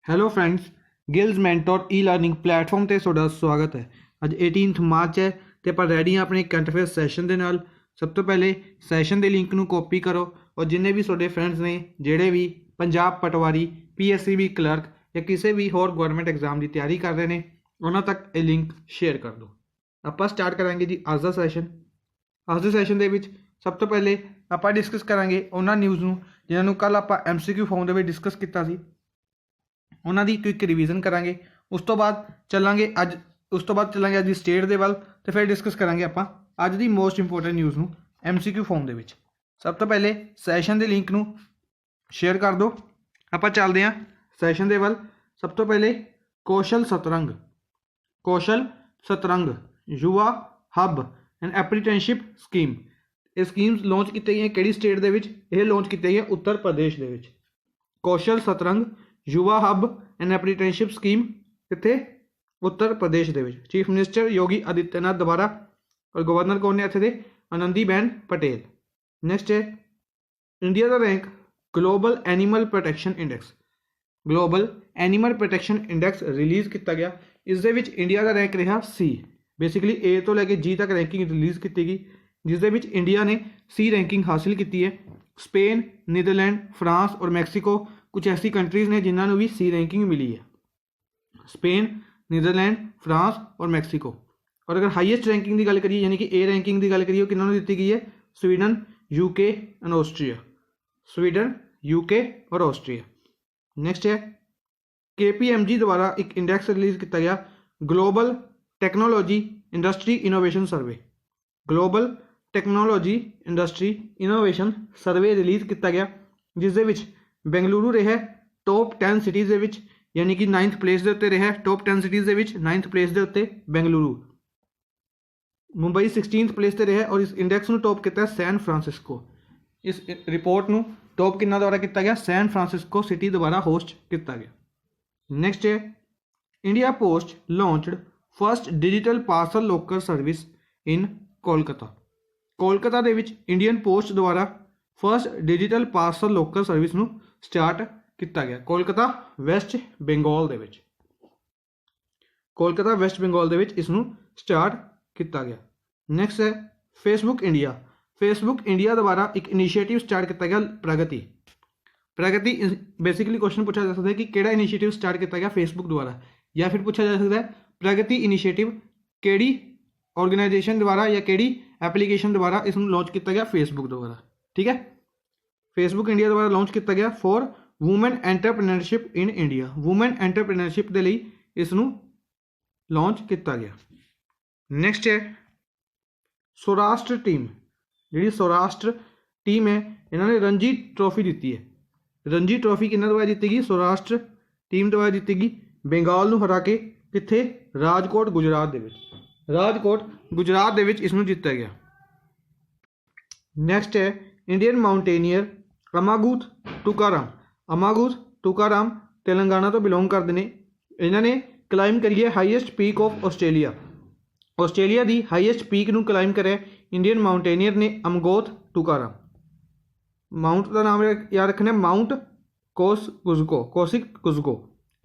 Hello friends, ਗਿਲਜ਼ mentor ਈ learning platform ਤੇ ਤੁਹਾਡਾ ਸਵਾਗਤ ਹੈ। ਅੱਜ 18 ਮਾਰਚ ਹੈ ਤੇ ਆਪਾਂ ਰੈਡੀ ਹਾਂ ਆਪਣੇ ਕਰੰਟ ਅਫੇਅਰ ਸੈਸ਼ਨ ਦੇ ਨਾਲ। ਸਭ ਤੋਂ ਪਹਿਲੇ ਸੈਸ਼ਨ ਦੇ ਲਿੰਕ ਨੂੰ ਕਾਪੀ ਕਰੋ ਔਰ ਜਿੰਨੇ ਵੀ ਤੁਹਾਡੇ ਫਰੈਂਡਸ ਨੇ ਜਿਹੜੇ ਵੀ ਪੰਜਾਬ ਪਟਵਾਰੀ, PSCB ਕਲਰਕ ਜਾਂ ਕਿਸੇ ਵੀ ਹੋਰ ਗਵਰਨਮੈਂਟ ਐਗਜ਼ਾਮ ਦੀ ਤਿਆਰੀ ਕਰ ਰਹੇ ਨੇ ਉਹਨਾਂ ਤੱਕ ਇਹ ਲਿੰਕ ਸ਼ੇਅਰ ਕਰ ਦਿਓ। ਆਪਾਂ ਸਟਾਰਟ ਕਰਾਂਗੇ ਜੀ ਅੱਜ ਦਾ ਸੈਸ਼ਨ। ਅੱਜ ਦੇ ਸੈਸ਼ਨ ਦੇ ਵਿੱਚ ਸਭ ਤੋਂ ਪਹਿਲੇ ਆਪਾਂ ਡਿਸਕਸ ਕਰਾਂਗੇ ਉਹਨਾਂ ਨਿਊਜ਼ ਨੂੰ ਜਿਨ੍ਹਾਂ ਨੂੰ ਕੱਲ੍ਹ ਆਪਾਂ MCQ ਫਾਰਮ ਦੇ ਵਿੱਚ ਡਿਸਕਸ ਕੀਤਾ ਸੀ, ਉਹਨਾਂ ਦੀ ਕੁਇਕ ਰਿਵੀਜ਼ਨ ਕਰਾਂਗੇ। ਉਸ ਤੋਂ ਬਾਅਦ ਚੱਲਾਂਗੇ ਅੱਜ ਦੀ ਸਟੇਟ ਦੇ ਵੱਲ ਤੇ ਫਿਰ ਡਿਸਕਸ ਕਰਾਂਗੇ ਆਪਾਂ ਅੱਜ ਦੀ ਮੋਸਟ ਇੰਪੋਰਟੈਂਟ ਨਿਊਜ਼ ਨੂੰ MCQ ਫਾਰਮ ਦੇ ਵਿੱਚ। ਸਭ ਤੋਂ ਪਹਿਲੇ ਸੈਸ਼ਨ ਦੇ ਲਿੰਕ ਨੂੰ ਸ਼ੇਅਰ ਕਰ ਦਿਓ। ਆਪਾਂ ਚੱਲਦੇ ਹਾਂ ਸੈਸ਼ਨ ਦੇ ਵੱਲ। ਸਭ ਤੋਂ ਪਹਿਲੇ ਕੌਸ਼ਲ ਸਤਰੰਗ ਯੁਵਾ ਹੱਬ ਐਂਡ ਐਪਰੀਟੈਂਸ਼ਿਪ ਸਕੀਮ। ਇਹ ਸਕੀਮਸ ਲਾਂਚ ਕੀਤੀਆਂ ਗਈਆਂ ਕਿਹੜੀ ਸਟੇਟ ਦੇ ਵਿੱਚ? ਇਹ ਲਾਂਚ ਕੀਤੀਆਂ ਗਈਆਂ ਉੱਤਰ ਪ੍ਰਦੇਸ਼ ਦੇ ਵਿੱਚ। ਕੌਸ਼ਲ ਸਤਰੰਗ ਯੁਵਾ ਹੱਬ ਐਂਡ ਐਪਰੀਟੈਂਸ਼ਿਪ ਸਕੀਮ ਕਿੱਥੇ? ਉੱਤਰ ਪ੍ਰਦੇਸ਼ ਦੇ ਵਿੱਚ। ਚੀਫ ਮਿਨਿਸਟਰ ਯੋਗੀ ਆਦਿੱਤਿਆਨਾਥ ਦੁਆਰਾ ਔਰ ਗਵਰਨਰ ਕੌਣ ਨੇ ਇੱਥੇ ਦੇ? ਆਨੰਦੀਬੇਨ ਪਟੇਲ। ਨੈਕਸਟ ਹੈ ਇੰਡੀਆ ਦਾ rank global animal protection index release ਕੀਤਾ ਗਿਆ। ਇਸ ਦੇ ਵਿੱਚ ਇੰਡੀਆ ਦਾ ਰੈਂਕ ਰਿਹਾ C। ਬੇਸਿਕਲੀ A ਤੋਂ ਲੈ ਕੇ G ਤੱਕ ਰੈਂਕਿੰਗ ਰਿਲੀਜ਼ ਕੀਤੀ ਗਈ, ਜਿਸ ਦੇ ਵਿੱਚ ਇੰਡੀਆ ਨੇ C ਰੈਂਕਿੰਗ ਹਾਸਿਲ ਕੀਤੀ ਹੈ। ਸਪੇਨ, ਨੀਦਰਲੈਂਡ, ਫਰਾਂਸ ਔਰ ਮੈਕਸੀਕੋ कुछ ऐसी कंट्रीज़ ने जिन्होंने भी C रैंकिंग मिली है। स्पेन, नीदरलैंड, फ्रांस और मैक्सीको। और अगर हाईएस्ट रैंकिंग की गल करिए यानी कि A रैंकिंग की गल करिए किन्होंने दी गई है? स्वीडन, UK और ऑस्ट्रिया। नैक्सट है KPMG द्वारा एक इंडैक्स रिलीज़ किया गया, ग्लोबल टैक्नोलॉजी इंडस्ट्री इनोवेशन सर्वे रिलीज़ किया गया, जिस दे विच बेंगलुरु रहा टॉप 10 सिटीज़ के विच, यानी कि 9th प्लेस के उत्ते रहा। टॉप 10 सिटीज़ के विच 9th प्लेस के उत्ते बेंगलुरु। मुंबई 16th प्लेस पर रहा और इस इंडैक्स में टॉप किया सैन फ्रांसिस्को। इस रिपोर्ट में टॉप किन्ना द्वारा किया गया? सैन फ्रांसिस्को सिटी द्वारा होस्ट किया गया। नैक्सट है India post launched first digital parcel locker service in Kolkata दे विच इंडियन पोस्ट द्वारा first digital parcel locker service नूं स्टार्ट किया गया कोलकाता वैस्ट बंगाल दे विच इसनूं स्टार्ट किया गया। नैक्सट है फेसबुक इंडिया द्वारा एक इनिशिएटिव स्टार्ट किया गया, प्रगति। बेसिकली क्वेश्चन पूछा जा सकता है कि किहड़ा इनिशिएटिव स्टार्ट किया गया फेसबुक द्वारा, या फिर पूछा जा सकता है प्रगति इनिशिएटिव किहड़ी ऑर्गेनाइजेशन द्वारा या किहड़ी एप्लीकेशन द्वारा इसनूं लॉन्च किया गया? फेसबुक द्वारा। ठीक है, फेसबुक इंडिया द्वारा लॉन्च किया गया for women entrepreneurship in India. Women entrepreneurship के लिए इसनूं लॉन्च किया गया। नैक्सट है सौराष्ट्र टीम है, इन्होंने रणजी ट्रॉफी दी है। रणजी ट्रॉफी किन्ना द्वारा जीती गई? सौराष्ट्र टीम द्वारा जीती गई, बंगाल नूं हरा के। कित्थे? राजकोट गुजरात दे विच इसनूं जीता गया। नैक्सट है इंडियन माउंटेनियर अमागूथ टुकाराम तेलंगाना तो बिलोंग करते हैं। इन्होंने क्लाइम करी है हाईएस्ट पीक ऑफ ऑस्ट्रेलिया की हाईएस्ट पीक नूं क्लाइम करे इंडियन माउंटेनियर ने अमगोथ टुकाराम। माउंट का नाम याद रखना, माउंट कोसिक।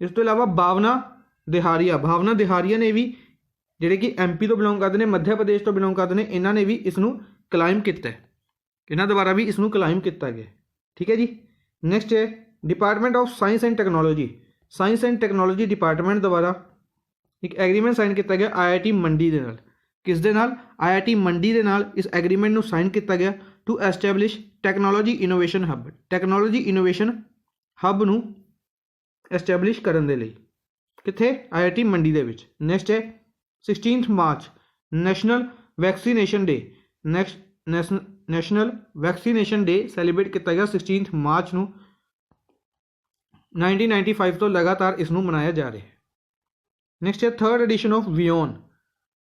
इस तो इलावा भावना दिहारिया ने भी जिहड़े कि MP तो बिलोंग करते हैं, मध्य प्रदेश तो बिलोंग करते हैं, इन्होंने भी इसनूं क्लाइम किया है। इन्होंने द्वारा भी इसनूं क्लाइम किया गया। ठीक है जी। नैक्सट है department of science and technology department द्वारा एक एग्रीमेंट साइन किया गया IIT मंडी के नाल। किस दे नाल? IIT मंडी के नाल इस एग्रीमेंट नूं साइन किया गया to establish technology innovation hub नूं एस्टैबलिश करन दे लई कित्थे? IIT मंडी दे विच। नैक्सट है 16 March national vaccination day celebrate किया गया 16 मार्च नूं। 1995 तो लगातार इसनूं मनाया जा रहा है। नैक्सट है थर्ड एडिशन ऑफ वियोन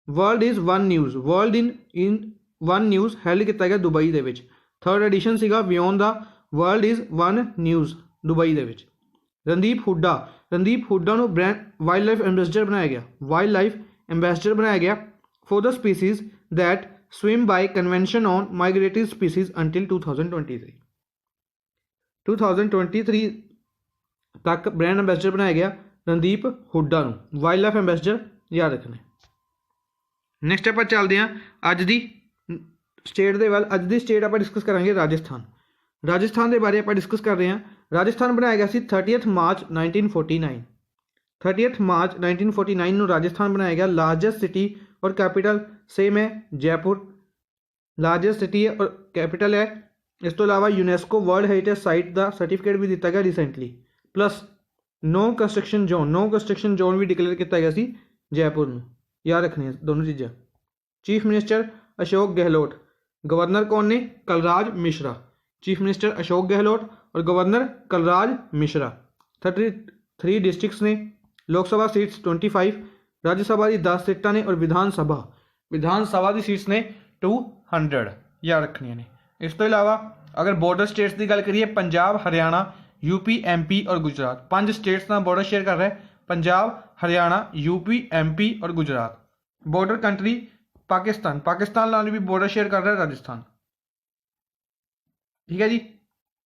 world in one news held किया गया दुबई दे विच। थर्ड एडिशन सीगा वियोन दा world is one news Dubai दे विच। रणदीप हुड्डा नूं वाइल्ड लाइफ एंबेसडर बनाया गया for the species that swim by convention on migratory species until 2023 तक ब्रांड अंबैसडर बनाया गया रणदीप हुड्डा नूं वाइल्ड लाइफ अंबैसडर याद रखना। नैक्सट आप चलते हैं अज की स्टेट के वाल। अज की स्टेट आप डिस्कस करांगे राजस्थान। राजस्थान के बारे आप डिस्कस कर रहे हैं। राजस्थान बनाया गया सी 30 मार्च 1949। 30 मार्च 1949 ਨੂੰ राजस्थान बनाया गया। लार्जेस्ट सिटी और कैपिटल सेम है जयपुर, लार्जेस्ट सिटी है और कैपिटल है। इस तो अलावा यूनैस्को वर्ल्ड हेरीटेज साइट का सर्टिफिकेट भी दिता गया recently. Plus no construction zone भी डिकलेयर किया गया सी जयपुर में। याद रखनी दोनों चीज़ें। Chief minister Ashok Gehlot, governor कौन ने? कलराज मिश्रा। चीफ मिनिस्टर अशोक गहलोत और गवर्नर कलराज मिश्रा। 33 डिस्ट्रिक्ट्स ने, लोकसभा सीट्स 25, राज्यसभा की 10 सीटां ने और विधानसभा की सीट्स ने 200 याद रखनिया ने। इस तो इलावा अगर बॉर्डर स्टेट्स की गल करिए, पंजाब, हरियाणा, यूपी, एमपी और गुजरात। 5 स्टेट्स का बॉर्डर शेयर कर रहा है पंजाब, हरियाणा, यूपी, एमपी और गुजरात। बॉर्डर कंट्री पाकिस्तान नाल भी बॉर्डर शेयर कर रहा है राजस्थान। ठीक है जी।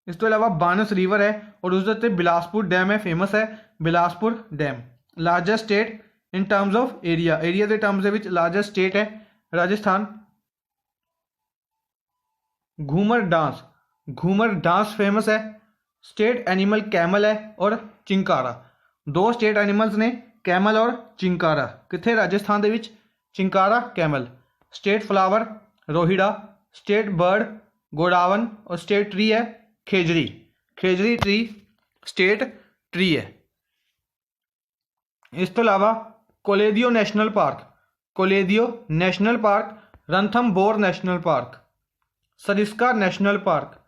इस तो इलावा बानस रिवर है और उसके उत्ते बिलासपुर डैम है, फेमस है Bilaspur dam. Largest state in terms of area के टर्म्स के लार्जेस्ट स्टेट है राजस्थान। घूमर डांस फेमस है। स्टेट एनिमल कैमल है और चिंकारा। 2 स्टेट एनिमल्स ने, कैमल और चिंकारा। कित्थे? राजस्थान के chinkara camel. State flower rohida, state bird godawan और स्टेट ट्री है खेजड़ी ट्री स्टेट ट्री है। इस तो इलावा Keoladeo national park, Ranthambore national park, Sariska national park,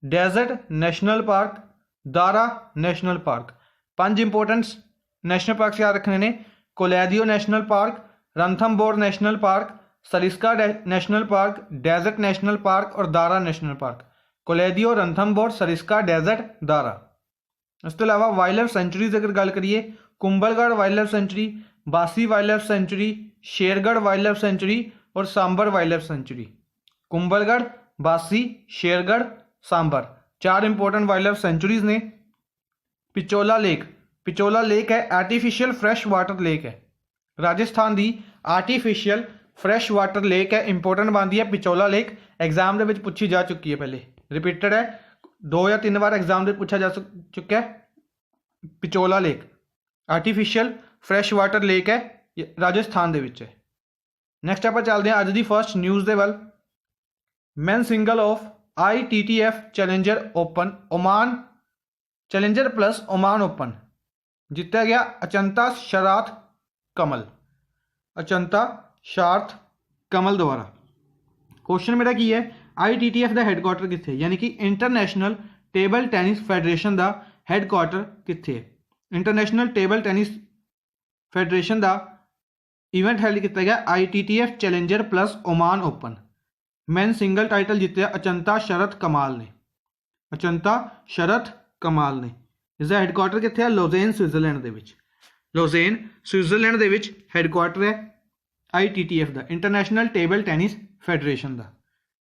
desert national park, Dara national park. 5 important national park याद रखने ने। Keoladeo national park, Ranthambore national park, Sariska national park, desert national park और Dara national park. Keoladeo, Ranthambore, Sariska, desert, Dara. इस तो इलावा वाइल्ड लाइफ सेंचुरीज अगर गल करिए, Kumbhalgarh wildlife sanctuary, Bassi wildlife sanctuary, Shergarh wildlife sanctuary और Sambhar wildlife sanctuary. Kumbhalgarh, Bassi, Shergarh, Sambhar 4 important wildlife sanctuaries ने। Pichola lake है आर्टिफिशियल फ्रैश वाटर लेक है। राजस्थान की आर्टिफिशियल फ्रैश वाटर लेक है, इंपोर्टेंट बनती है पिचोला लेक। एग्जाम के पूछी जा चुकी है, पहले रिपीटेड है, 2 या 3 बार एग्जाम में पूछा जा चुका है। Pichola lake artificial fresh water lake है, राजस्थान के विच है। नैक्सट आप चलते हैं अज की फर्स्ट न्यूज़ के वाल। Men single of ITTF challenger open Oman, challenger plus Oman open जितया गया अचंता शराथ कमल द्वारा। क्वेश्चन मेरा की है ITTF का हैडक्वार्टर कित्थे, यानी कि इंटरनेशनल टेबल टैनिस फैडरेशन का हैडक्वार्टर कित्थे है। इंटरनेशनल टेबल टैनिस फैडरेशन का इवेंट हैल्ड किया गया ITTF challenger plus Oman open. Men single title जितया अचंता शरथ कमाल ने। इसका हैडक्वार्टर कित्थे है? लोजेन स्विट्जरलैंड के विच। स्विट्जरलैंड के विच हैडक्वार्टर है ITTF का, इंटरनेशनल टेबल टैनिस फैडरेशन का।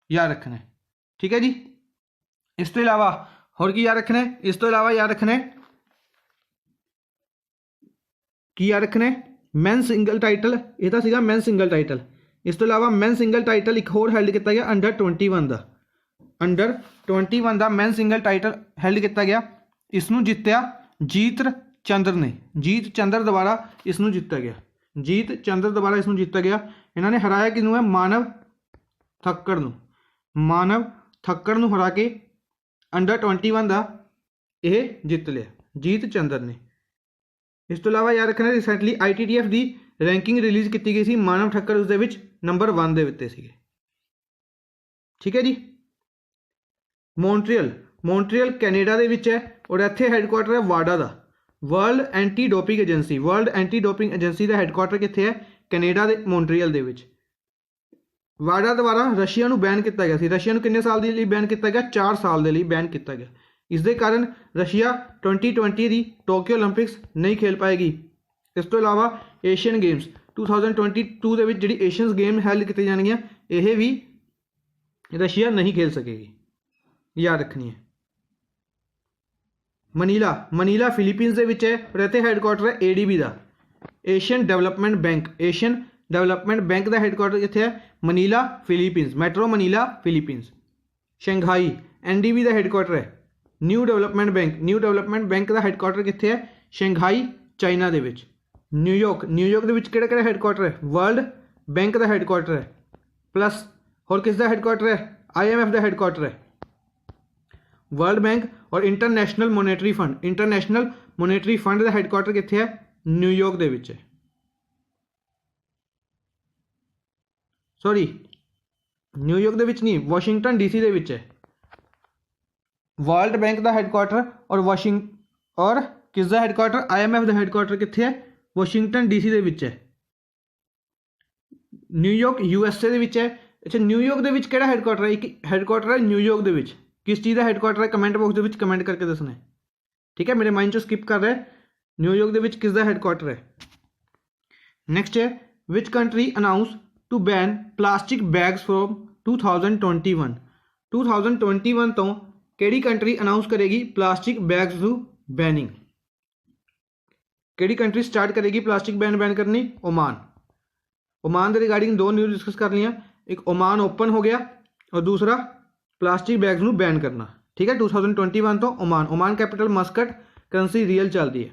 याद रखना है, ठीक है जी। इस तो इलावा होर की याद रखना है? इस तो इलावा याद रखना है मैन सिंगल टाइटल, यह तो सीगा मैन सिंगल टाइटल। इस तो इलावा मैन सिंगल टाइटल एक होर हैल्ड किया गया अंडर 21 का। अंडर 21 का मैन सिंगल टाइटल हैल्ड किया गया। इसनूं जितया जीत चंद्र द्वारा इसनूं जितया गया। इन्होंने हराया किनू है? मानव थक्कड़ नूं हरा के अंडर 21 का यह जित लिया, जीत चंद्र ने। इस तो इलावा याद रखना रिसेंटली ITTF की रैंकिंग रिलीज़ की गई थी, मानव ठक्कर उसदे विच नंबर 1 दे उत्ते सीगे। ठीक है जी। मॉन्ट्रियल कैनेडा दे विच है और इत्थे हैडक्वार्टर है वाडा का, वर्ल्ड एंटी डोपिंग एजेंसी का हैडक्वार्टर कित्थे है? कैनेडा के मॉन्ट्रियल दे विच। वाडा द्वारा रशिया नूं बैन किया गया सी। रशिया नूं कितने साल के लिए बैन किया गया? 4 साल के लिए बैन किया गया। इसके कारण रशिया 2020 की टोक्यो ओलंपिक्स नहीं खेल पाएगी। इस तो इलावा एशियन गेम्स 2022 के विच जिहड़ी एशियन गेम हैल्ड की जाएगी, यह भी रशिया नहीं खेल सकेगी। याद रखनी है। ਮਨੀਲਾ ਮਨੀਲਾ ਫਿਲੀਪੀਨਸ ਦੇ ਵਿੱਚ ਹੈ ਔਰ ਇੱਥੇ ਹੈੱਡਕੁਆਟਰ ਹੈ ADB ਦਾ, Asian development bank. Asian development bank ਦਾ ਹੈੱਡਕੁਆਟਰ ਕਿੱਥੇ ਹੈ? Manila Philippines, metro Manila Philippines. Shanghai NDB ਦਾ ਹੈੱਡਕੁਆਟਰ ਹੈ। New development bank, new development bank ਦਾ ਹੈੱਡਕੁਆਟਰ ਕਿੱਥੇ ਹੈ? ਸ਼ੰਘਾਈ ਚਾਈਨਾ ਦੇ ਵਿੱਚ। ਨਿਊਯਾਰਕ, ਨਿਊਯਾਰਕ ਦੇ ਵਿੱਚ ਕਿਹੜਾ ਕਿਹੜਾ ਹੈੱਡਕੁਆਟਰ ਹੈ? ਵਰਲਡ ਬੈਂਕ ਦਾ ਹੈੱਡਕੁਆਟਰ ਹੈ। प्लस और किस दा हेडक्वार्टर है? IMF ਦਾ ਹੈੱਡਕੁਆਟਰ ਹੈ। ਵਰਲਡ ਬੈਂਕ ਔਰ ਇੰਟਰਨੈਸ਼ਨਲ ਮੋਨੇਟਰੀ ਫੰਡ, ਇੰਟਰਨੈਸ਼ਨਲ ਮੋਨੇਟਰੀ ਫੰਡ ਦਾ ਹੈੱਡਕੁਆਟਰ ਕਿੱਥੇ ਹੈ? ਨਿਊਯਾਰਕ ਦੇ ਵਿੱਚ ਹੈ। ਸੌਰੀ, ਨਿਊਯਾਰਕ ਦੇ ਵਿੱਚ ਨਹੀਂ, ਵਾਸ਼ਿੰਗਟਨ DC ਦੇ ਵਿੱਚ ਹੈ। ਵਰਲਡ ਬੈਂਕ ਦਾ ਹੈੱਡਕੁਆਟਰ ਔਰ ਕਿਸ ਦਾ ਹੈੱਡਕੁਆਟਰ? IMF ਦਾ ਹੈੱਡਕੁਆਟਰ ਕਿੱਥੇ ਹੈ? ਵਾਸ਼ਿੰਗਟਨ DC ਦੇ ਵਿੱਚ ਹੈ। ਨਿਊਯਾਰਕ USA ਦੇ ਵਿੱਚ ਹੈ। ਅੱਛਾ, ਨਿਊਯਾਰਕ ਦੇ ਵਿੱਚ ਕਿਹੜਾ ਹੈੱਡਕੁਆਟਰ ਹੈ? ਇੱਕ ਹੈੱਡਕੁਆਟਰ ਹੈ ਨਿਊਯਾਰਕ ਦੇ ਵਿੱਚ, ਕਿਸ ਚੀਜ਼ ਦਾ ਹੈੱਡਕੁਆਟਰ ਹੈ? ਕਮੈਂਟ ਬਾਕਸ ਦੇ ਵਿੱਚ ਕਮੈਂਟ ਕਰਕੇ ਦੱਸਣਾ ਹੈ, ਠੀਕ ਹੈ। ਮੇਰੇ ਮਾਈਂਡ ਚੋਂ ਸਕਿਪ ਕਰ ਰਿਹਾ, ਨਿਊਯਾਰਕ ਦੇ ਵਿੱਚ ਕਿਸ ਦਾ ਹੈੱਡਕੁਆਟਰ ਹੈ। ਨੈਕਸਟ ਹੈ, which country announce to ban plastic bags from 2021। 2021 ਤੋਂ ਕਿਹੜੀ ਕੰਟਰੀ ਅਨਾਊਂਸ ਕਰੇਗੀ ਪਲਾਸਟਿਕ ਬੈਗਸ ਨੂੰ ਬੈਨਿੰਗ? ਕਿਹੜੀ ਕੰਟਰੀ ਸਟਾर्ट करेगी प्लास्टिक बैन करनी? ओमान। ओमान के रिगार्डिंग दो न्यूज़ डिस्कस कर लिया, एक ओमान ओपन हो गया और दूसरा प्लास्टिक बैग्स ਨੂੰ बैन करना, ठीक है। 2021 तो Oman capital Muscat, currency real चलती है।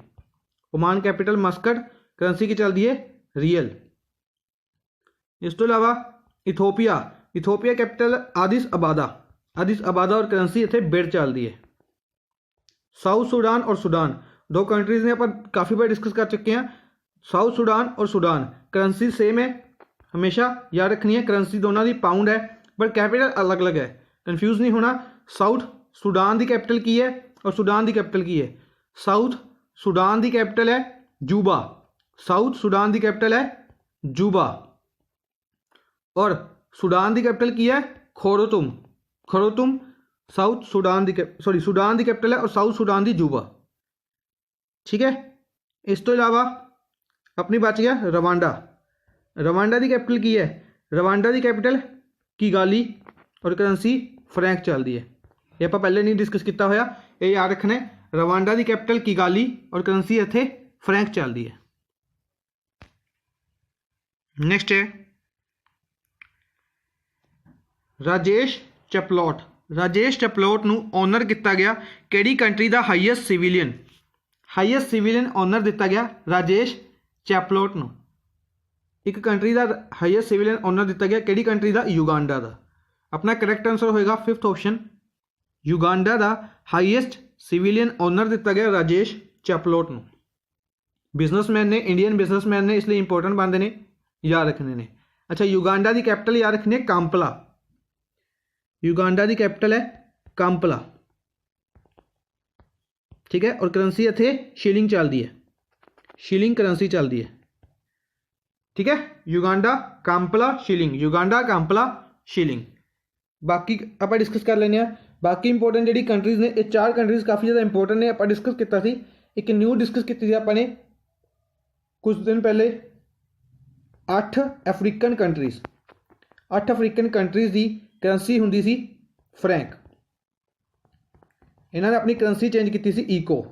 ओमान कैपिटल मस्कट, करंसी की चलती है रियल। इस तो इलावा इथोपिया कैपिटल आदिस अबादा और करंसी इतने बिड चलती है। साउथ सूडान और सूडान, दो कंट्रीज़ ने अपन काफ़ी बार डिस्कस कर चुके हैं। साउथ सूडान और सूडान करंसी सेम है, हमेशा याद रखनी है। करंसी दोनों की पाउंड है बट कैपिटल अलग अलग है, कंफ्यूज नहीं होना। साउथ सूडान की कैपिटल की है और सूडान की कैपिटल की है? साउथ सूडान की कैपिटल है जूबा, साउथ सूडान की कैपिटल है जूबा, और सूडान की कैपिटल की है खरोतुम। साउथ सूडान की सूडान की कैपिटल है और साउथ सूडान की जूबा, ठीक है। इस तो इलावा अपनी बच गया रवांडा की कैपिटल की है? रवांडा की कैपिटल किगाली और करंसी फ्रैंक चलती है। ये आप पहले नहीं डिस्कस किया होया, ये याद रखना है। रवांडा की कैपिटल किगाली और करंसी इत्थे फ्रैंक चलती है। नैक्सट है राजेश चपलोट नूं ऑनर किया गया किहड़ी कंट्री का हाईएस्ट सिविलियन ऑनर दिता गया? राजेश चैपलोट नूं एक कंट्री का हाईएस्ट सिविलियन ऑनर दिता गया, किहड़ी कंट्री का? युगांडा का। अपना करैक्ट आंसर होएगा 5th ऑप्शन, युगांडा का हाईएस्ट सिविलियन ऑनर दिता गया राजेश चैपलोट नूं। बिजनेसमैन ने, इंडियन बिजनेसमैन ने, इसलिए इंपोर्टेंट बनते हैं, याद रखने ने। अच्छा, युगांडा की कैपिटल याद रखनी है कांपला। युगांडा की कैपिटल है कांपला, ठीक है। और करंसी इत्थे शिलिंग चलती है, शिलिंग करंसी चलती है, ठीक है। Uganda Kampala shilling. बाकी आप डिस्कस कर लेने। बाकी इंपोर्टेंट जी कंट्रीज़ ने, ये 4 कंट्रीज़ काफ़ी ज़्यादा इंपोर्टेंट ने। आप डिस्कस किया सी, एक न्यू डिस्कस की आपने कुछ दिन पहले 8 अफ्रीकन कंट्रीज़ की करंसी होंदी सी फ्रैंक। इन्होंने अपनी करंसी चेंज की सी ICO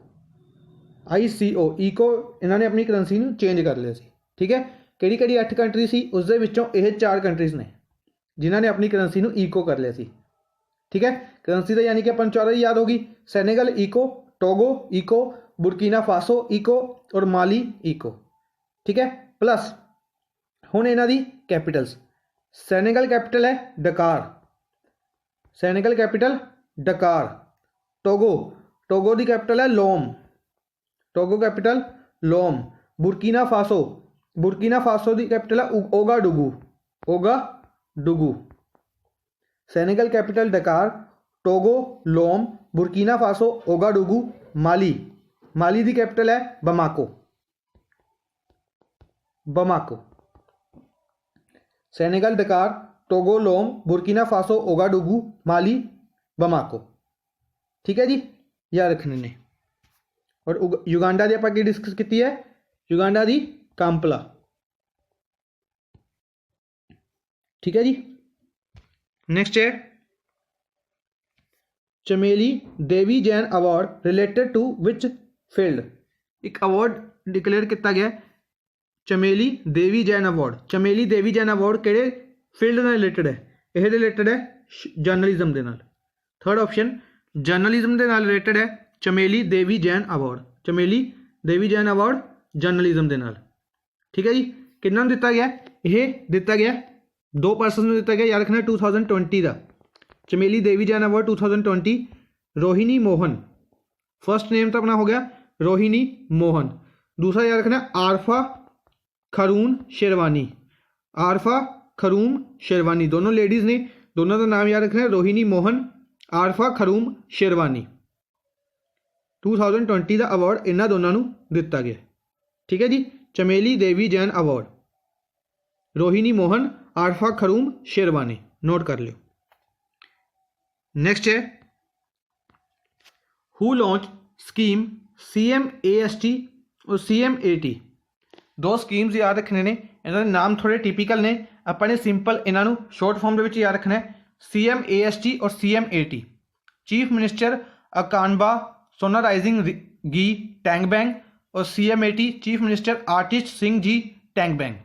इन्होंने अपनी करंसी नूं चेंज कर लिया सी, ठीक है। किहड़ी 8 कंट्री सी? उस दे विचों यह 4 कंट्रीज़ ने जिन्होंने अपनी करंसी नूं ICO कर लिया सी, ठीक है। करंसी का यानी कि अपन 4 याद होगी, Senegal ICO, Togo ICO, बुरकीना Faso ICO और माली ICO, ठीक है। प्लस हुण इन्हां दी कैपिटल्स, सेनेगल कैपिटल है डकार, टोगो की कैपिटल है लोम, बुरकीना फासो की कैपिटल है ओगाडुगू। सेनेगल कैपिटल डकार, टोगो लोम, बुरकीना फासो ओगाडुगू, माली की कैपिटल है बमाको। सेनेगल डकार, टोगो लोम, बुरकीना फासो ओगाडुगू, माली बमाको, ठीक है जी, याद रखने ने। और युगांडा की आपां की डिस्कस की है? युगांडा की कांपला, ठीक है जी। नैक्सट है Chameli Devi Jain award related to which field. एक अवार्ड डिक्लेयर किया गया चमेली देवी जैन अवार्ड। चमेली देवी जैन अवार्ड किहड़े फील्ड नाल रिलेटेड है? यह रिलेटेड है जर्नलिज्म के नाल। थर्ड ऑप्शन जर्नलिज्म के नाल रिलेटेड है Chameli Devi Jain award. Chameli Devi Jain award journalism के नाल। ठीक है जी। किन्ना दिता गया? यह दिता गया 2 परसन को दिता गया, याद रखना 2020 का। Chameli Devi Jain award 2020 Rohini Mohan, first name तो अपना हो गया रोहिणी मोहन। दूसरा याद रखना आरफा खरून शेरवानी। आरफा खरूम शेरवानी, दोनों लेडीज़ ने, दोनों का नाम याद रखना है रोहिणी मोहन, आरफा खरूम शेरवानी। 2020 का अवार्ड इन्होंने दोनों को दिता गया। ठीक है जी। चमेली देवी जैन अवार्ड रोहिणी मोहन, आरफा खरूम शेरवानी, नोट कर लियो। नेक्स्ट है हु लॉन्च स्कीम CMAST और CMAT। 2 स्कीम्स याद रखने ने, इन्होंने नाम थोड़े टिपिकल ने, अपने सिंपल इन्हों शॉर्ट फॉर्म के याद रखना है CMAST और CMAT। चीफ मिनिस्टर अकानबा सोनाराइजिंग गी टैंगबैंग और CMAT चीफ मिनिस्टर आर्टिस्ट सिंह जी Tengbang.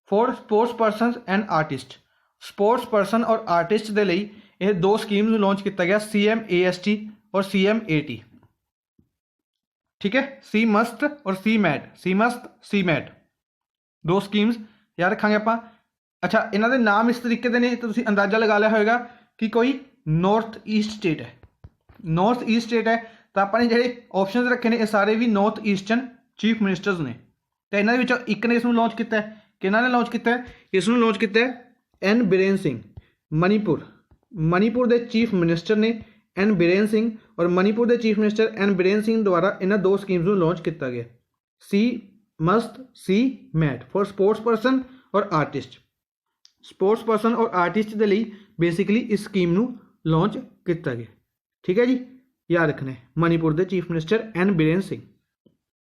For sportsperson and artist, sportsperson और आर्टिस्ट के लिए यह 2 स्कीम्स लॉन्च किया गया CMAST और CMAT। ठीक है। सी मस्ट और सी मैट, सी मस्ट सी मैट 2 स्कीम्स याद रखांगे आप। अच्छा, इन्हों के नाम इस तरीके के ने तो तुसीं अंदाजा लगा लिया होगा कि कोई नॉर्थ ईस्ट स्टेट है। नॉर्थ ईस्ट स्टेट है तो अपने जो ऑप्शन रखे ने ये सारे भी नॉर्थ ईस्टर्न चीफ मिनिस्टर्स ने। तो इन्होंने एक ने इसमें लॉन्च किया है, किन्होंने लॉन्च किया है? इसमें लॉन्च किया है N बीरेन सिंह, मणिपुर। मणिपुर के चीफ मिनिस्टर ने N बीरेन सिंह, और मणिपुर के chief minister N Biren Singh द्वारा इन्होंने 2 स्कीम्स को लॉन्च किया गया C must C mat for sportsperson और आर्टिस्ट। स्पोर्ट्स परसन और आर्टिस्ट के लिए बेसिकली इस स्कीम को लॉन्च किया गया। ठीक है जी। याद रखना है मणिपुर के chief minister N Biren Singh.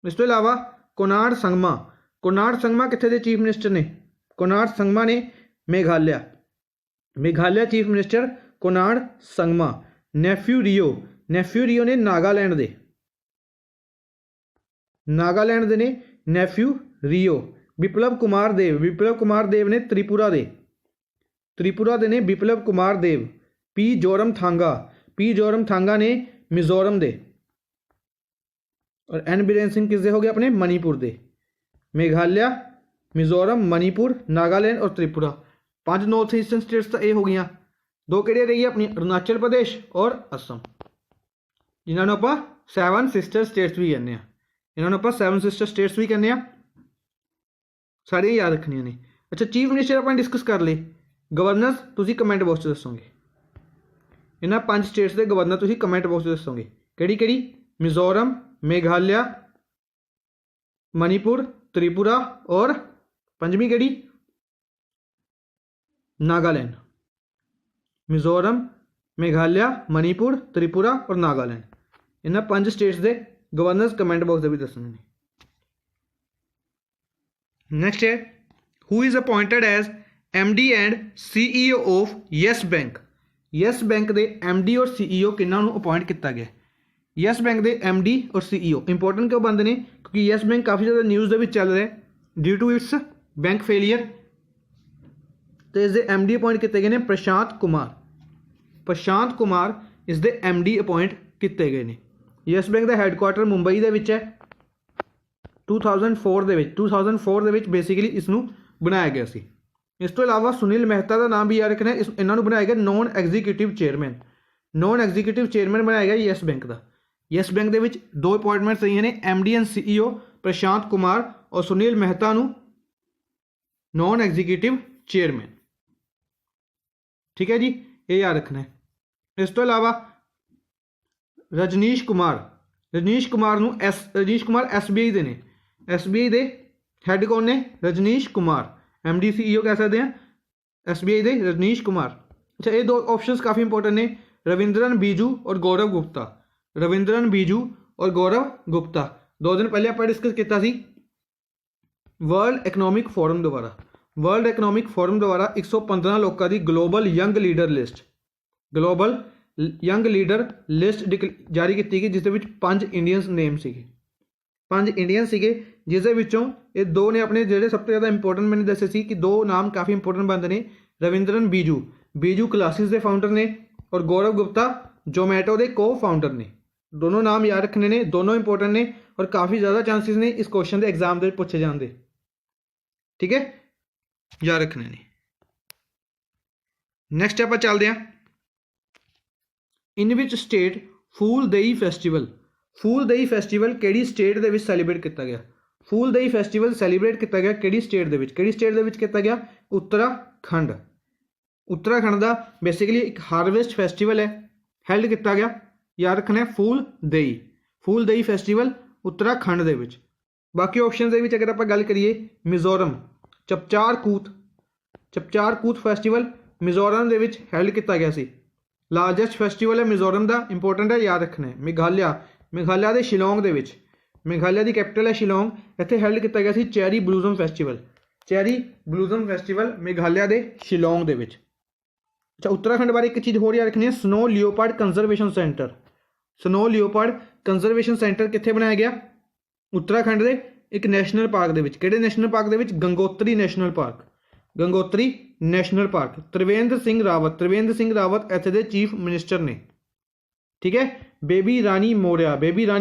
इस तो इलावा कोनार्ड संगमा, कोनार्ड संगमा कितने के चीफ मिनिस्टर ने? कोनार्ड संगमा ने मेघालय, मेघालय चीफ मिनिस्टर कोनार्ड संगमा। नेफ्यू रियो, नेफ्यू रियो ने नागालैंड दे, नागालैंड दे ने नेफ्यू रियो। विप्लव कुमार देव, विप्लव कुमार देव ने त्रिपुरा दे, त्रिपुरा दे ने विप्लव कुमार देव। P जोरम थांगा, P जोरम थांगा ने मिजोरम दे। और N बीरेन सिंह किसके हो गए? अपने मणिपुर दे। मेघालय, मिजोरम, मणिपुर, नागालैंड और त्रिपुरा 5 नॉर्थ ईस्टर्न स्टेट्स तो ये हो गई। 2 किहड़े रही है अपनी? अरुणाचल प्रदेश और असम, जिन्होंने आप 7 सिस्टर स्टेट्स भी कहने। इन्होंने आप 7 सिस्टर स्टेट्स भी कहने। सारियां याद रखनिया ने। अच्छा, चीफ मिनिस्टर अपन डिस्कस कर ले। गवर्नर्स तुसीं कमेंट बॉक्स में दसोगे, इन्होंने 5 स्टेट्स के गवर्नर तुसीं कमेंट बॉक्स में दसोगे किहड़ी किहड़ी? मिजोरम, मेघालय, मणिपुर, त्रिपुरा और 5वीं किहड़ी? नागालैंड। मिजोरम, मेघालय, मणिपुर, त्रिपुरा और नागालैंड, इन्होंने 5 स्टेट्स के गवर्नर्स कमेंट बॉक्स में भी दसने। नेक्स्ट है who is appointed as MD and CEO of Yes Bank. Yes Bank के MD और CEO किन्हों अपॉइंट किया गया? येस बैंक के MD और CEO इंपोर्टेंट क्यों बनते हैं? क्योंकि येस बैंक काफ़ी ज़्यादा न्यूज़ के चल रहा है due to its bank failure. तो इसके MD अपॉइंट किए गए हैं प्रशांत कुमार। प्रशांत कुमार इसके MD अपॉइंट किए गए हैं। येस बैंक का हैडकुआटर मुंबई के है। 2004 के बेसिकली इसनों बनाया गया सी। इस तो इलावा सुनील मेहता का नाम भी याद रखना। इन्होंने बनाया गया non executive chairman. Non executive chairman बनाया गया येस बैंक का। येस बैंक के 2 अपॉइंटमेंट्स रही ने MD and CEO Prashant Kumar और Sunil Mehta non executive chairman. ठीक है जी, ये याद रखना है। इस तो इलावा रजनीश कुमार SBI के ने। SBI के हैड कौन ने? रजनीश कुमार। MD CEO कह सकते हैं SBI के रजनीश कुमार। अच्छा, ये 2 ऑप्शंस काफ़ी इंपॉर्टेंट ने, रविंद्रन बीजू और गौरव गुप्ता। रविंद्रन बीजू और गौरव गुप्ता 2 दिन पहले आप डिस्कस किया सी वर्ल्ड इकनॉमिक फोरम द्वारा। वर्ल्ड इकनॉमिक फोरम द्वारा 115 लोगों की global young leader list, global young leader list जारी की गई जिस 5 इंडियंस नेम से 5 इंडियन से जिस ये 2 ने अपने जोड़े सब तो ज़्यादा इंपोर्टेंट मैंने दसे सी कि 2 नाम काफ़ी इंपोर्टेंट बनते हैं। रविंद्रन बीजू क्लासिस के फाउंडर ने और गौरव गुप्ता जोमैटो के को फाउंडर ने। दोनों नाम याद रखने ने, दोनों इंपोर्टेंट ने और काफ़ी ज़्यादा चांसिस ने इस क्वेश्चन के एग्जाम के पूछे जाने। ठीक है, याद रखने ने। नैक्सट आप चलते हैं, इन विच स्टेट फूल दही फैसटिवल किहड़ी स्टेट के सैलीब्रेट किया गया? फूल दही फैसटिवल सैलीब्रेट किया गया किहड़ी स्टेट किया गया? उत्तराखंड। उत्तराखंड का बेसिकली एक हारवेस्ट फैसटिवल है, हैल्ड किया गया। याद रखना है फूल दही फैसटिवल उत्तराखंड दे विच। बाकी ऑप्शन के अगर आप गल करिए, मिजोरम चपचार कूथ फैसटिवल मिजोरम के हैल्ड किया गया सी। लार्जेस्ट फैसटिवल है मिजोरम का, इंपोर्टेंट है, याद रखना है। मेघालय के शिलोंग के मेघालय की कैपिटल है शिलोंग, इत्थे हैल्ड किया गया सी चैरी ब्लूजम फैसटिवल मेघालय के शिलोंग के। अच्छा, उत्तराखंड बारे एक चीज़ होर याद रखनी है, स्नो लियोपार्ड कंजरवेशन सेंटर कित्थे बनाया गया? उत्तराखंड के एक नैशनल पार्क के विच। किहड़े नैशनल पार्क के विच? Gangotri national park. त्रिवेंद्र सिंह रावत इत्थे दे चीफ मिनिस्टर ने। ठीक है, बेबी रानी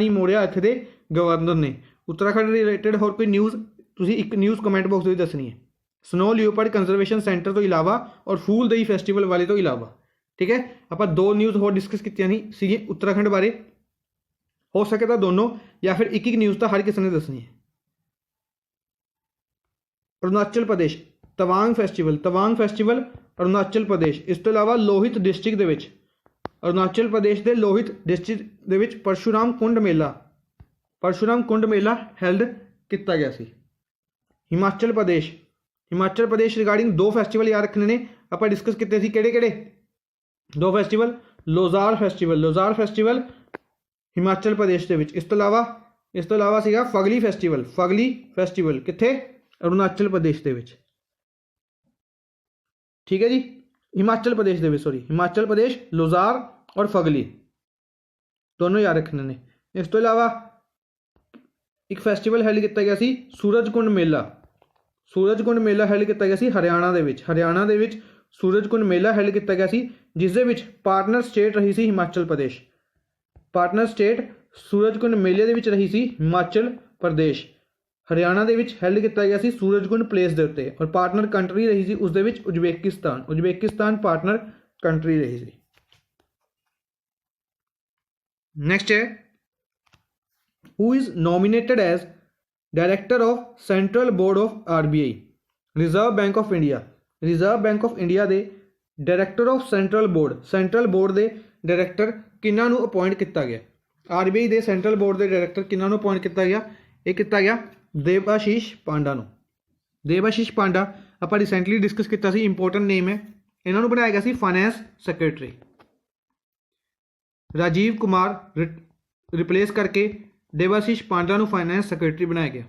मौर्या इत्थे दे गवर्नर ने। उत्तराखंड रिलेटेड होर कोई न्यूज़ तुसीं एक न्यूज़ कमेंट बॉक्स में दसनी है, स्नो लियोपार्ड कंजरवेशन सेंटर तो इलावा और फूल दही फैसटिवल वाले तो इलावा। ठीक है, आप 2 न्यूज़ होर डिस्कस की उत्तराखंड बारे, हो सके तो दोनों या फिर एक न्यूज़ तो हर किसी ने दसनी है। अरुणाचल प्रदेश तवांग फैसटिवल अरुणाचल प्रदेश। इस तो इलावा लोहित डिस्ट्रिक्ट के अरुणाचल प्रदेश के लोहित डिस्ट्रिक्ट के परशुराम कुंड मेला हैल्ड किया गया सी। हिमाचल प्रदेश रिगार्डिंग 2 फैसटिवल याद रखने ने, आप डिस्कस किए थे किहड़े 2 फैसटिवल? लोजार फैसटिवल हिमाचल प्रदेश के। इस तो इलावा सीगा फगली फैसटिवल कित्थे? अरुणाचल प्रदेश के। ठीक है जी, हिमाचल प्रदेश लोजार और फगली दोनों याद रखने ने। इस तो इलावा एक फैसटिवल हैल्ड किया गया सी सूरजकुंड मेला हैल्ड किया गया सी हरियाणा के। सूरजकुंड मेला हैल्ड किया गया सी जिस दे विच पार्टनर स्टेट रही सी हिमाचल प्रदेश। पार्टनर स्टेट सूरजकुंड मेले के रही सी हिमाचल प्रदेश। हरियाणा के हैल्ड किया गया सी सूरजकुंड प्लेस के उत्ते और पार्टनर कंट्री रही सी उस दे विच उज्बेकिस्तान पार्टनर कंट्री रही सी। नैक्सट है, who is nominated as director of central board of RBI? Reserve Bank of India के डायरैक्टर ऑफ सेंट्रल बोर्ड के डायरैक्टर किन्हां अपॉइंट किया गया? RBI के सेंट्रल बोर्ड के डायरैक्टर किन्हां अपॉइंट किया गया? एक किया गया देवाशीष पांडा आप रिसेंटली डिस्कस किया सी, इंपोर्टेंट नेम है। इन्होंने बनाया गया सी finance secretary. Rajiv Kumar replace करके देवाशीष पांडा को फाइनैंस सैक्रटरी बनाया गया।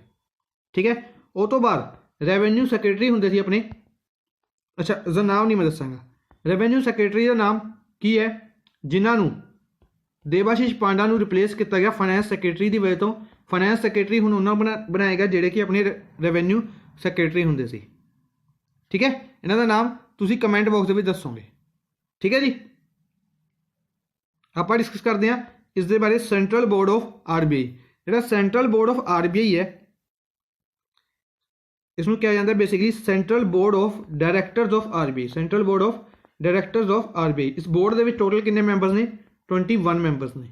ठीक है, उस तो बाद रेवेन्यू सैक्रटरी होंगे सी अपने, अच्छा उसका नाम नहीं मैं दसांगा। रेवेन्यू सैक्रटरी का नाम की है जिन्होंने देवाशीष पांडा रिप्लेस किया गया फाइनैंस सैक्रटरी की वजह तो। फाइनैंस सैक्रटरी हुण उन्होंने बनाया गया जोड़े कि अपने रेवेन्यू सैक्रटरी होंगे सी। ठीक है, इन्हों का नाम तुसी कमेंट बॉक्स में दसोगे। ठीक है जी, आप डिस्कस करते हैं इस दे बारे सेंट्रल बोर्ड ऑफ RBI। जो सेंट्रल बोर्ड ऑफ RBI है इसमें क्या जाता है basically central board of directors of RBI। इस बोर्ड के टोटल कितने मैंबर्स ने? 21 मैंबर्स ने।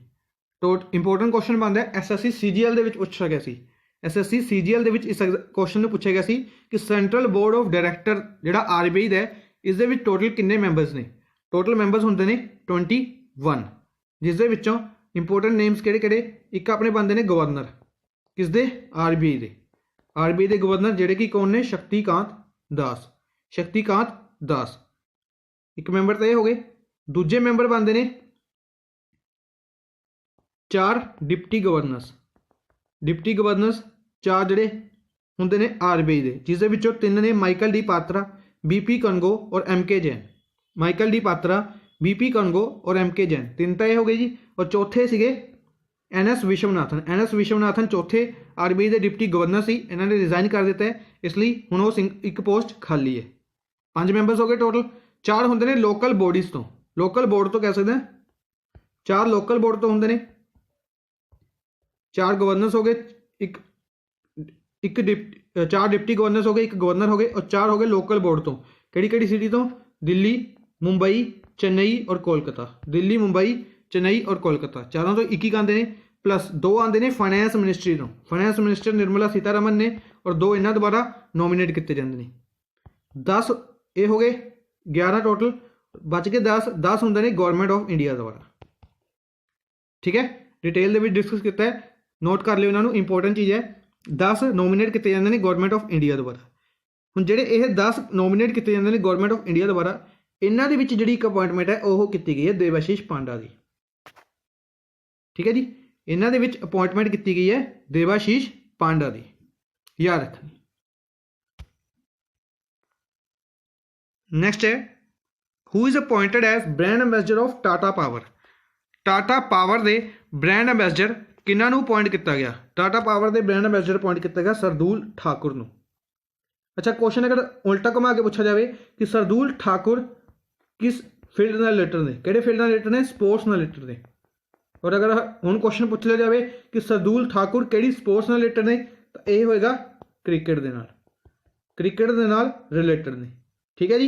तो इंपोर्टेंट क्वेश्चन बनता है SSC CGL के पूछा गया सी। SSC CGL के इस क्वेश्चन में पूछा गया सी कि सेंट्रल बोर्ड ऑफ डायरैक्टर जो RBI का है इस टोटल कितने मैंबर्स ने? टोटल मैंबर्स होंगे ने 21, जिस इंपोर्टेंट नेम्स किहड़े एक अपने बनते हैं गवर्नर किसदे? RBI के गवर्नर जोड़े कि कौन ने? शक्तिकांत दास एक मैंबर तो ये हो गए। दूजे मैंबर बनते हैं 4 डिप्टी गवर्नर्स 4 जोड़े होंगे ने RBI के, जिस 3 ने Michael D Patra, BP Kanungo और MK Jain. Michael D Patra, BP Kanungo और MK जैन। तीन तो ये हो गए जी। और चौथे सीगे NS विश्वनाथन। NS विश्वनाथन चौथे RBI के डिप्टी गवर्नर सी, इन्होंने रिजाइन कर दिता है, इसलिए हुण वो एक पोस्ट खाली है। 5 मैंबर्स हो गए टोटल। 4 होंगे ने लोकल बॉडीज़ तो, लोकल बोर्ड तो कह सकते हैं 4 लोकल बोर्ड तो होंगे ने, 4 गवर्नर्स हो गए, एक 4 डिप्टी गवर्नर्स हो गए, एक गवर्नर हो गए, और 4 हो गए लोकल बोर्ड तो। किहड़ी सिटी तो? दिल्ली, मुंबई, चेन्नई और कोलकाता। दिल्ली, मुंबई, चेन्नई और कोलकाता, चारों तो एक ही आते हैं। प्लस 2 आते हैं फाइनैंस मिनिस्ट्री तो, फाइनैंस मिनिस्टर निर्मला सीतारमन ने, और 2 इन्हों द्वारा नोमीनेट किए जाते हैं। 10 ये हो गए, 11 टोटल, बच के 10 होंगे ने गौरमेंट ऑफ इंडिया द्वारा। ठीक है, डिटेल में डिस्कस किया है, नोट कर लियो इन्होंने, इंपोर्टेंट चीज़ है। 10 नोमीनेट किए जाते हैं गौरमेंट ऑफ इंडिया द्वारा। हुण जिहड़े ये 10 नोमीनेट किए जाते हैं गौरमेंट ऑफ इंडिया द्वारा, इन्हां दे विच जिहड़ी एक अपॉइंटमेंट है वो की गई है देवाशीष पांडा की। ठीक है जी, इन्हां दे विच अपॉइंटमेंट की गई है देवाशीष पांडा की, याद रखनी। नैक्सट है, who is appointed as brand ambassador of Tata power. Tata power के ब्रांड अंबैसडर किन्हों अपॉइंट किया गया? टाटा पावर के ब्रांड अंबैसडर अपॉइंट किया गया सरदूल ठाकुर नूं। अच्छा, क्वेश्चन अगर उल्टा घुमा के पूछा जाए कि सरदूल ठाकुर किस फील्ड नाल रिलेटेड ने, किहड़े फील्ड नाल रिलेटेड ने? स्पोर्ट्स नाल रिलेटेड ने। और अगर हुण क्वेश्चन पूछ लिया जाए कि सरदूल ठाकुर किहड़ी स्पोर्ट्स नाल रिलेटेड ने, तो यह होएगा क्रिकेट दे नाल, क्रिकेट दे नाल रिलेटेड ने। ठीक है जी,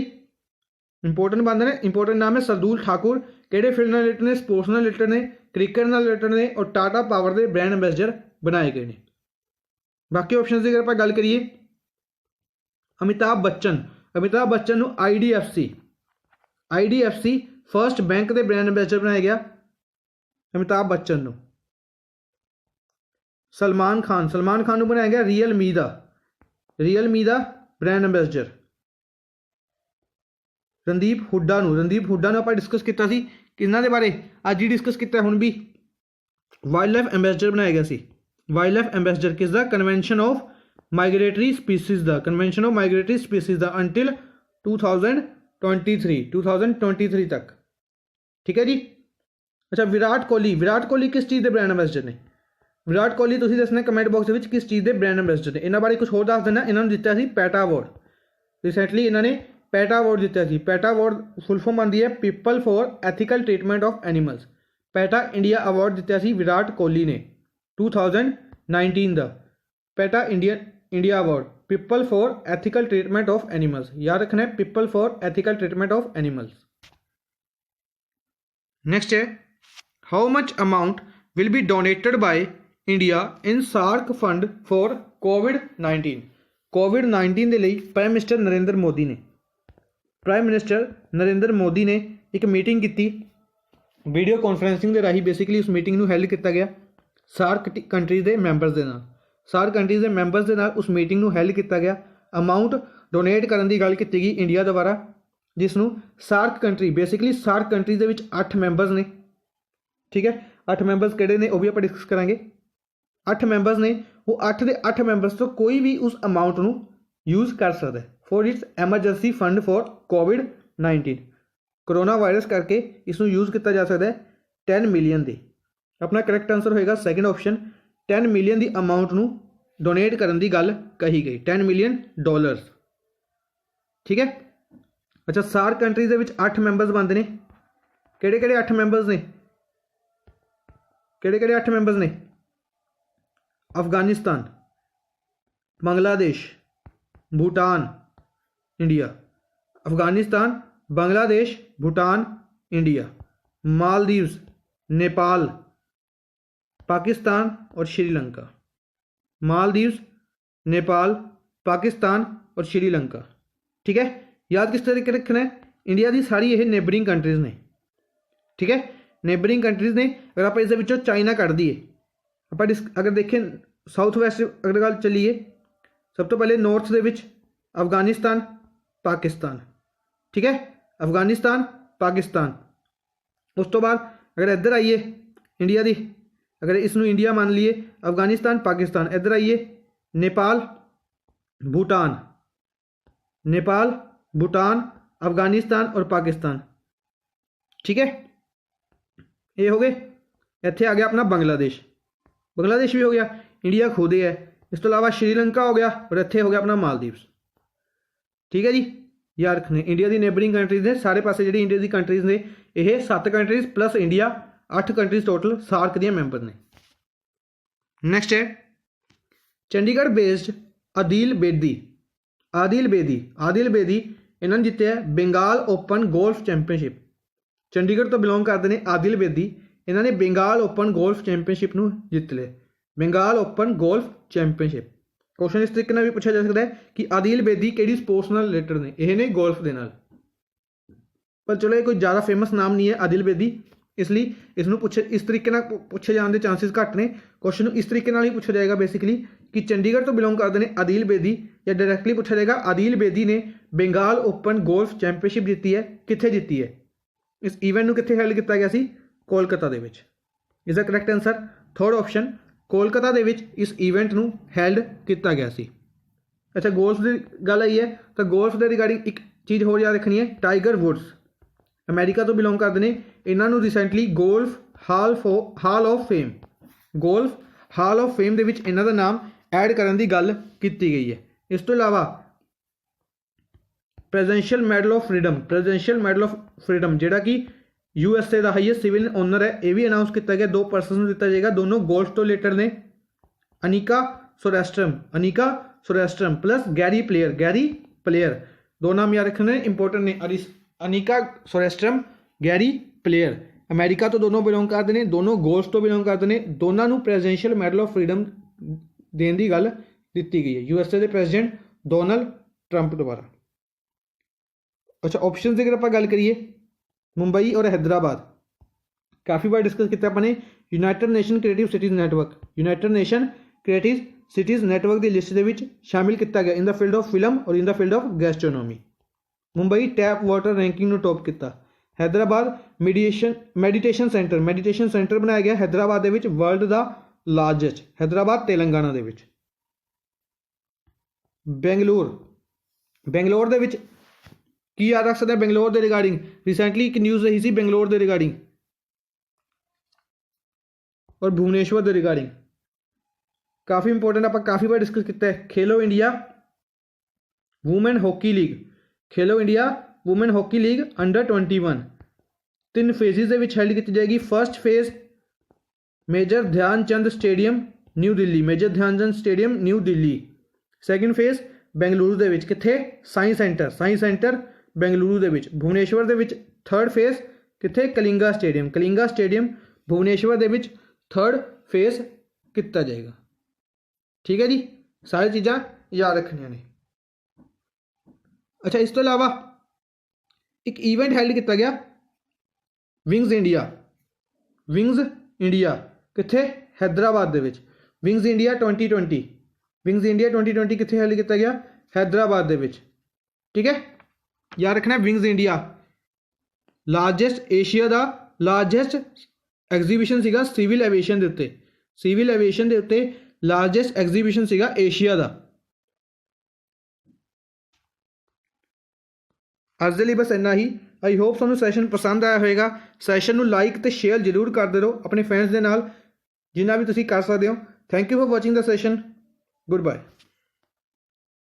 इंपोर्टेंट बनते हैं, इंपोर्टेंट नाम है सरदूल ठाकुर, किहड़े फील्ड नाल रिलेटेड ने? स्पोर्ट्स नाल रिलेटेड ने, क्रिकेट नाल रिलेटेड ने, और टाटा पावर के ब्रांड अंबैसडर बनाए गए हैं। बाकी ऑप्शन की अगर आप गल करिए, अमिताभ बच्चन, अमिताभ बच्चन को IDFC फर्स्ट बैंक के ब्रांड अंबैसडर बनाया गया अमिताभ बच्चन को। सलमान खान, सलमान खान को बनाया गया रियलमी का ब्रांड अंबैसडर। रणदीप हुड्डा ने आप डिस्कस किया सी, किन्हां दे बारे अज ही डिस्कस किया, हुण भी वाइल्ड लाइफ अंबैसडर बनाया गया सी। वाइल्ड लाइफ अंबैसडर किसका? कन्वेंशन ऑफ माइग्रेटरी स्पीसीज का, कन्वेंशन ऑफ माइग्रेटरी स्पीसीज का, अंटिल 2023 तक। ठीक है जी। अच्छा, विराट कोहली किस चीज़ के ब्रांड अंबैसडर ने? विराट कोहली तुसीं दसना कमेंट बॉक्स में किस चीज़ के ब्रांड अंबैसडर ने। इन्होंने बारे कुछ होर दस देना, इन्होंने दिता सी पैटा अवार्ड, रिसेंटली इन्होंने पैटा अवार्ड दिता सी। पैटा अवार्ड फुल फॉर्म आती है people for ethical treatment of animals. PETA India award दिता सी विराट कोहली ने 2019 का। PETA India award people for ethical treatment of animals, याद रखना है, people for ethical treatment of animals. Next है, how much amount will be donated by India in SAARC fund for कोविड-19। कोविड-19 के लिए prime minister Narendra Modi ने एक मीटिंग की, video conferencing के राही बेसिकली उस मीटिंग में हेल्ड किया गया सार्क कंट्रीज़ के मैंबर्स के नाल। सार्क कंट्रीज़ के मैंबर्स के नाल उस मीटिंग में हेल्ड किया गया। अमाउंट डोनेट करने की गल की गई इंडिया द्वारा, जिसनों SAARC country, basically SAARC countries के 8 मैंबर्स ने। ठीक है, 8 मैंबर्स किहड़े ने वो भी आप डिस्कस करांगे। 8 मैंबर्स ने, वो 8 के 8 मैंबर्स तो कोई भी उस अमाउंट को यूज़ कर सकता है for its emergency fund for covid. Corona virus करके इसनों यूज़ किया जा सकता है 10 मिलियन की। अपना करैक्ट आंसर होएगा सैकेंड ऑप्शन, 10 मिलियन की अमाउंट को डोनेट करने की गल कही गई, $10 मिलियन। ठीक है। अच्छा, सार्क कंट्रीज़ के 8 मैंबर्स बनते हैं, किहड़े 8 मैंबर्स ने? किहड़े 8 मैंबर्स ने? अफगानिस्तान, बांग्लादेश, भूटान, इंडिया। अफगानिस्तान, बांग्लादेश, भूटान, इंडिया। मालदीव्स, नेपाल, पाकिस्तान और श्रीलंका। मालदीव्स, नेपाल, पाकिस्तान और श्रीलंका। ठीक है, याद किस तरीके रखना है? इंडिया की सारी ये नेबरिंग कंट्रीज़ ने। ठीक है, नेबरिंग कंट्रीज़ ने। अगर आप इस चाइना कट दिए, आप अगर देखें साउथ वैस्ट अगर गल चलीए, सब तो पहले नॉर्थ के अफगानिस्तान, पाकिस्तान। ठीक है, अफगानिस्तान, पाकिस्तान। उस तो बाद अगर इधर आइए इंडिया की, अगर इसनों इंडिया मान लीए, अफगानिस्तान, पाकिस्तान। इधर आइए नेपाल, भूटान, नेपाल, भूटान, अफगानिस्तान और पाकिस्तान। ठीक है, ये हो गए। इत्थे आ गया अपना बांग्लादेश, बांग्लादेश भी हो गया। इंडिया खुद ही है। इस तो इलावा श्रीलंका हो गया और इत्थे हो गया अपना मालदीव्स। ठीक है जी, याद रखने इंडिया की नेबरिंग कंट्रीज ने सारे पासे जी इंडिया की कंट्रीज ने यह 7 countries plus India 8 countries total SAARC दी मैंबर ने। नैक्सट है चंडीगढ़ बेस्ड आदिल बेदी, आदिल बेदी इन्होंने जितया Bengal open golf championship. Chandigarh तो बिलोंग करते हैं आदिल बेदी, इन्होंने बंगाल ओपन गोल्फ चैंपीयनशिप को जित लिया। Bengal open golf championship question इस तरीके भी पूछा जा सकता है कि आदिल बेदी कि स्पोर्ट्स नाल रिलेटेड ने, यह ने गोल्फ के नाल। पर चलो ये कोई ज़्यादा फेमस नाम नहीं है आदिल बेदी, इसलिए इसनों पूछे इस तरीके पूछे जाने के चांसिस घट ने। क्वेश्चन इस तरीके ही पूछा जाएगा बेसिकली कि चंडीगढ़ तो बिलोंग करते हैं आदिल बेदी, या डायरैक्टली पूछा जाएगा आदिल बेदी ने बंगाल ओपन गोल्फ चैंपीयनशिप जीती है, कित्थे जीती है, इस ईवेंट को कित्थे हेल्ड किया गया सी, कोलकाता दे विच। Is the correct answer third option, Kolkata दे विच इस ईवेंट को हेल्ड किया गया सी। अच्छा गोल्फ की गल आई है तो गोल्फ के रिगार्डिंग एक चीज़ होर याद रखनी है, टाइगर वुड्स अमेरिका तो बिलोंग करते हैं, इन्होंने recently golf hall of fame, golf hall of fame के इन्हों का नाम ऐड करने की गल की गई है। इस तो इलावा प्रेजेंशियल मैडल ऑफ फ्रीडम जोड़ा कि USA का हाईएस्ट सिविल ऑनर है, यह भी अनाउंस किया गया। 2 पर्सन दिता जाएगा, दोनों गोल्फ तो रिलेटेड ने, अनिका सोरेस्ट्रम प्लस गैरी प्लेयर, दो नाम याद रखने इंपोर्टेंट ने, अनिका सोरेस्ट्रम गैरी प्लेयर। अमेरिका तो दोनों बिलोंग करते हैं, दोनों गोल्फ तो बिलोंग करते हैं, दोनों प्रेजेंशियल मैडल ऑफ फ्रीडम देने की गल दी गई है USA के प्रेजिडेंट डोनाल्ड ट्रंप द्वारा। अच्छा ऑप्शन की अगर आप गल करिए, मुंबई और हैदराबाद काफ़ी बार डिस्कस किया अपने। United Nation creative cities network की लिस्ट के शामिल किया गया in the field of film और in the field of gastronomy. Mumbai tap water ranking में टॉप किया। हैदराबाद मैडिटेशन सेंटर बनाया गया हैदराबाद के वर्ल्ड का लार्जेस्ट, हैदराबाद तेलंगाना के। बेंगलोर के की याद रख सकते हैं बेंगलोर के रिगार्डिंग, रिसेंटली एक न्यूज़ रही सी बेंगलोर के रिगार्डिंग और भुवनेश्वर के रिगार्डिंग, काफ़ी इंपोर्टेंट आप काफ़ी बार डिस्कस किया है। Khelo India women hockey league under 21 3 phases के हेल्ड की जाएगी। First phase major Dhyan Chand stadium new Delhi, second phase Bengaluru के किथे साइंस सेंटर बेंगलुरु के। भुवनेश्वर के थर्ड फेज किथे कलिंगा स्टेडियम भुवनेश्वर के थर्ड फेज किया जाएगा। ठीक है जी, सारी चीज़ां याद रखनिया ने। अच्छा इस तो इलावा एक ईवेंट हेल्ड किया गया विंग्स इंडिया किथे हैदराबाद के। विंग्स इंडिया 2020 किथे हेल्ड किया गया हैदराबाद के। ठीक है, याद रखना विंग्स इंडिया लार्जेस्ट एशिया का लार्जेस्ट एग्जीबिशन सीगा सिविल एविएशन के उत्ते लार्जेस्ट एग्जीबिशन सीगा एशिया का। अज के लिए बस इन्ना ही। आई होप तुहानू सैशन पसंद आया होगा। सैशन को लाइक तो शेयर जरूर करते रहो अपने फ्रेंड्स के नाल जिन्ना भी तुसीं कर सकते हो। Thank you for watching the session. Good bye.